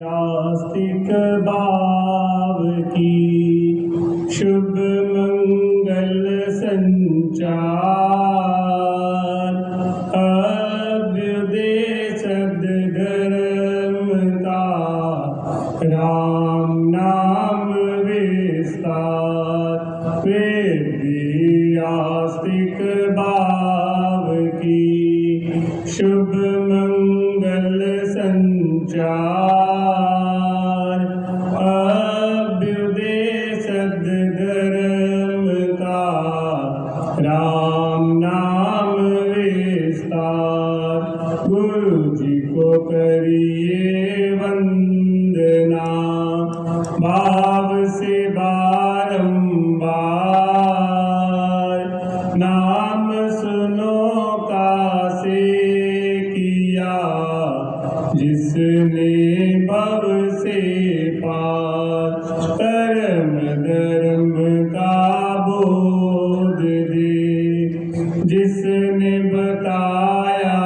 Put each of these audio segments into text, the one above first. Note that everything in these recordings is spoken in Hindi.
आस्तिक भाव की शुभ मंगल संचार, अभ्युदय सद्धर्म का राम नाम विस्तार। वेद आस्तिक भाव की शुभ मंगल संचार, अभ्युदय सद्धर्म का राम नाम विस्तार। गुरु जी को करिए वंदना, भाव से बारंबार। नाम सुनो कासे किया, जिसने भव से पार। कर्म धर्म का बोध दे, जिसने बताया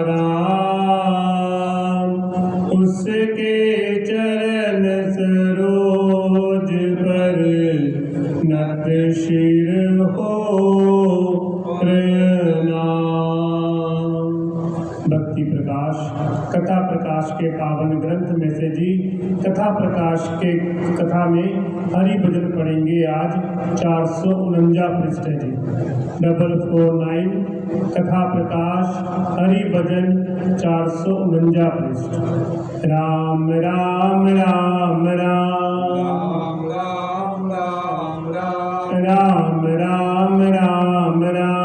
राम। उसके चरण सरोज पर नत शिर हो प्रणाम। भक्ति प्रकाश कथा प्रकाश के पावन ग्रंथ में से जी कथा प्रकाश के कथा में हरि भजन पढ़ेंगे। आज 449 पृष्ठ है जी, 449 कथा प्रकाश हरि भजन 449 पृष्ठ। राम राम राम राम राम राम राम राम राम राम राम राम राम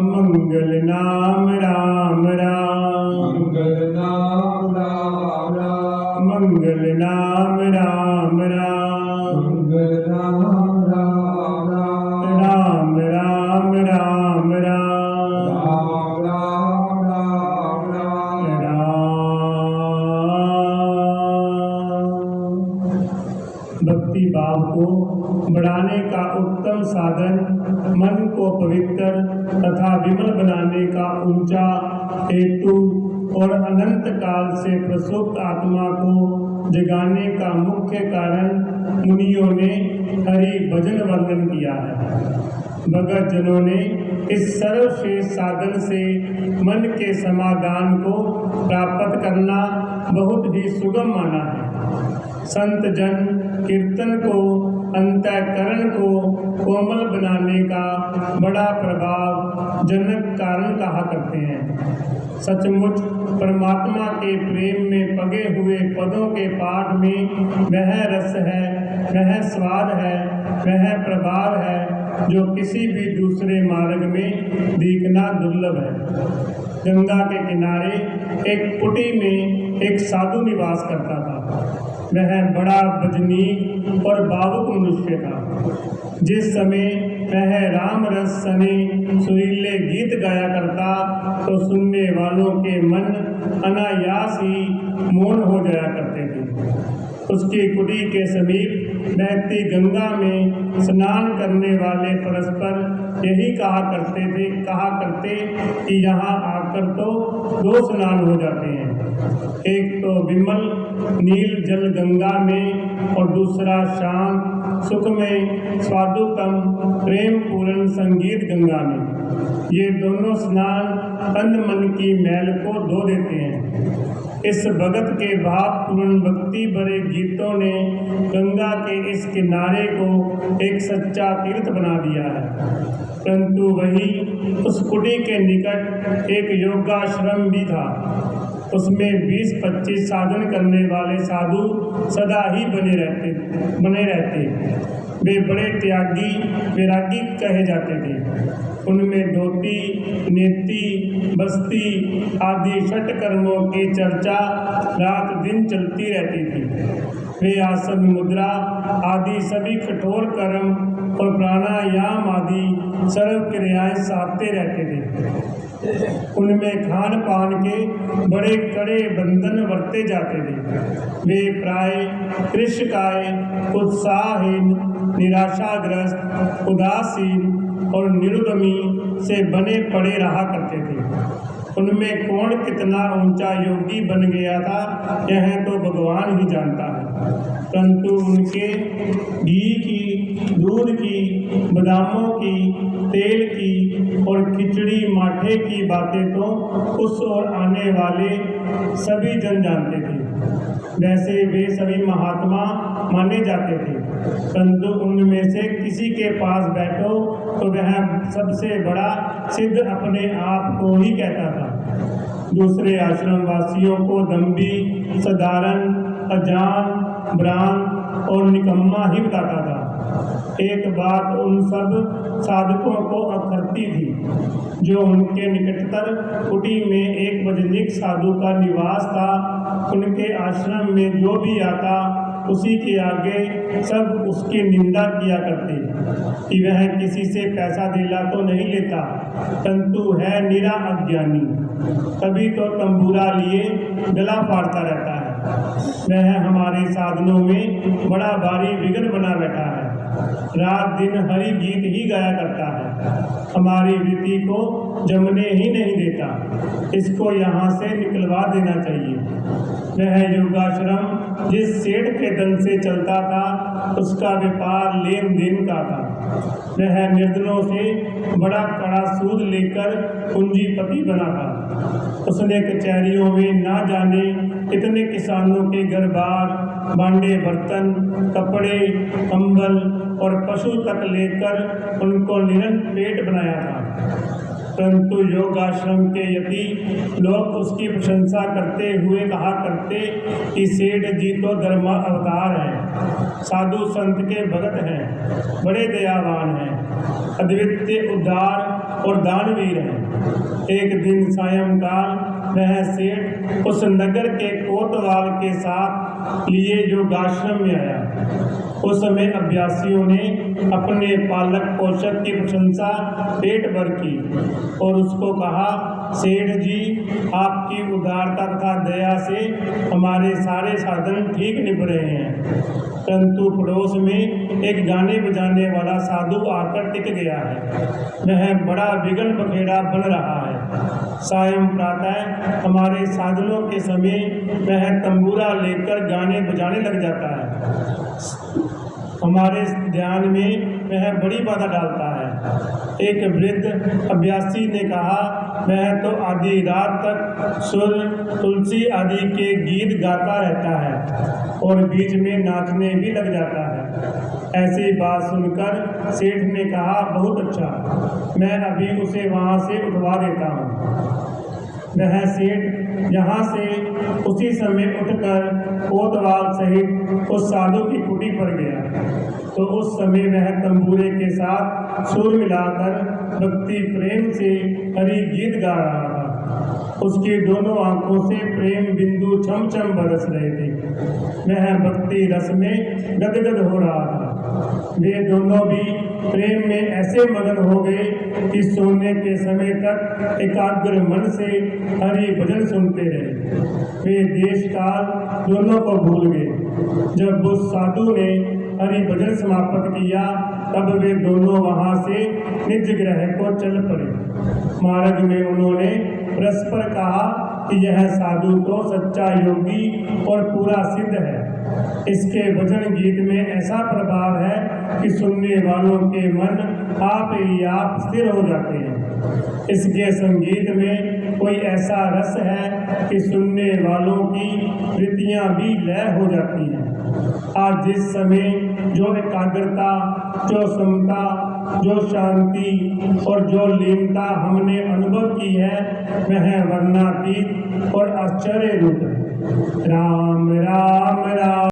मंगल नाम राम राम, मंगल नाम राम राम मंगल नाम राम राम, मंगल नाम राम राम राम राम राम राम राम राम राम भक्ति भाव को बढ़ाने का उत्तम साधन, मन को पवित्र तथा विमल बनाने का ऊंचा हेतु और अनंत काल से प्रसुप्त आत्मा को जगाने का मुख्य कारण मुनियों ने हरि भजन वर्णन किया है। भगत जनों ने इस सर्वश्रेष्ठ साधन से मन के समाधान को प्राप्त करना बहुत ही सुगम माना है। संत जन कीर्तन को, अंतःकरण को कोमल बनाने का बड़ा प्रभाव जनक कारण कहा करते हैं। सचमुच परमात्मा के प्रेम में पगे हुए पदों के पाठ में वह रस है, वह स्वाद है, वह प्रभाव है जो किसी भी दूसरे मार्ग में दिखना दुर्लभ है। गंगा के किनारे एक कुटी में एक साधु निवास करता था। वह बड़ा भजनीक और भावुक मनुष्य था। जिस समय वह राम रस सने सुरीले गीत गाया करता तो सुनने वालों के मन अनायास ही मौन हो जाया करते थे। उसकी कुटी के समीप बहती गंगा में स्नान करने वाले परस्पर यही कहा करते कि यहाँ आकर तो 2 स्नान हो जाते हैं, एक तो विमल नील जल गंगा में और दूसरा शांत सुखमय स्वादुतम प्रेम पूर्ण संगीत गंगा में। ये दोनों स्नान तन मन की मैल को धो देते हैं। इस भगत के भाव पूर्ण भक्ति भरे गीतों ने गंगा के इस किनारे को एक सच्चा तीर्थ बना दिया है। परंतु वही उस कुटी के निकट एक योगाश्रम भी था। उसमें 20-25 साधन करने वाले साधु सदा ही बने रहते। वे बड़े त्यागी वैरागी कहे जाते थे। उनमें धोती, नेति, बस्ती आदि षट कर्मों की चर्चा रात दिन चलती रहती थी। वे आसन मुद्रा आदि सभी कठोर कर्म और प्राणायाम आदि सर्व क्रियाएं साधते रहते थे। उनमें खान पान के बड़े कड़े बंधन बरते जाते थे। वे प्राय कृष्णकाय, उत्साहहीन, निराशाग्रस्त, उदासीन और निरुद्यमी से बने पड़े रहा करते थे। उनमें कौन कितना ऊंचा योगी बन गया था यह तो भगवान ही जानता है, परंतु उनके घी की, दूध की, बादामों की, तेल की और खिचड़ी माठे की बातें तो उस ओर आने वाले सभी जन जानते थे। वैसे वे सभी महात्मा माने जाते थे, परंतु उनमें से किसी के पास बैठो तो वह सबसे बड़ा सिद्ध अपने आप को ही कहता था। दूसरे आश्रम वासियों को दम्भी, साधारण, अजान, भ्रांत और निकम्मा ही बताता था। एक बात उन सब साधकों को अखरती थी। जो उनके निकटतर कुटी में एक वजनिक साधु का निवास था, उनके आश्रम में जो भी आता उसी के आगे सब उसकी निंदा किया करते कि वह किसी से पैसा धीला तो नहीं लेता, परंतु है निरा अज्ञानी। कभी तो तंबूरा लिए गला फाड़ता रहता है। वह हमारे साधनों में बड़ा भारी विघ्न बना बैठा है। रात दिन हरि गीत ही गाया करता है, हमारी वृत्ति को जमने ही नहीं देता। इसको यहाँ से निकलवा देना चाहिए। वह योगाश्रम जिस सेठ के धन से चलता था, उसका व्यापार लेन देन का था। वह निर्धनों से बड़ा कड़ा सूद लेकर पूंजीपति बना था। उसने कचहरियों में ना जाने कितने किसानों के घर बार, भांडे बर्तन, कपड़े, कंबल और पशु तक लेकर उनको निरंतर पेट बनाया था। परंतु योगाश्रम के यति लोग उसकी प्रशंसा करते हुए कहा करते कि सेठ जी तो धर्म अवतार हैं, साधु संत के भगत हैं, बड़े दयावान हैं, अद्वितीय उद्धार और दानवीर हैं। एक दिन सायंकाल वह सेठ उस नगर के कोतवाल के साथ लिए योगाश्रम में आया। उस समय अभ्यासियों ने अपने पालक पोषक की प्रशंसा पेट भर की और उसको कहा, सेठ जी, आपकी उदारता तथा दया से हमारे सारे साधन ठीक निभ रहे हैं। परंतु पड़ोस में एक गाने बजाने वाला साधु आकर टिक गया है। वह बड़ा विघ्न बखेड़ा बन रहा है। सायं प्रातः हमारे साधनों के समय वह तंबूरा लेकर गाने बजाने लग जाता है। हमारे ध्यान में वह बड़ी बाधा डालता है। एक वृद्ध अभ्यासी ने कहा, वह तो आधी रात तक सुर, तुलसी आदि के गीत गाता रहता है और बीच में नाचने भी लग जाता है। ऐसी बात सुनकर सेठ ने कहा, बहुत अच्छा, मैं अभी उसे वहाँ से उठवा देता हूँ। वह सेठ यहाँ से उसी समय उठकर कोतवाल सहित उस साधु की कुटी पर गया तो उस समय वह तंबूरे के साथ सुर मिलाकर भक्ति प्रेम से हरि गीत गा रहा था। उसकी दोनों आंखों से प्रेम बिंदु छम छम बरस रहे थे। वह भक्ति रस में गदगद हो रहा था। वे दोनों भी प्रेम में ऐसे मगन हो गए कि सोने के समय तक एकाग्र मन से हरि भजन सुनते रहे। वे देश काल दोनों को भूल गए। जब उस साधु ने हरि भजन समाप्त किया तब वे दोनों वहां से निज गृह को चल पड़े। मार्ग में उन्होंने परस्पर कहा कि यह साधु तो सच्चा योगी और पूरा सिद्ध है। इसके भजन गीत में ऐसा प्रभाव है कि सुनने वालों के मन आप ही आप स्थिर हो जाते हैं। इसके संगीत में कोई ऐसा रस है कि सुनने वालों की वृत्तियां भी लय हो जाती हैं। आज जिस समय जो एकाग्रता, जो समता, जो शांति और जो लीनता हमने अनुभव की है, वह वर्णातीत और आश्चर्य रूप है। राम राम राम।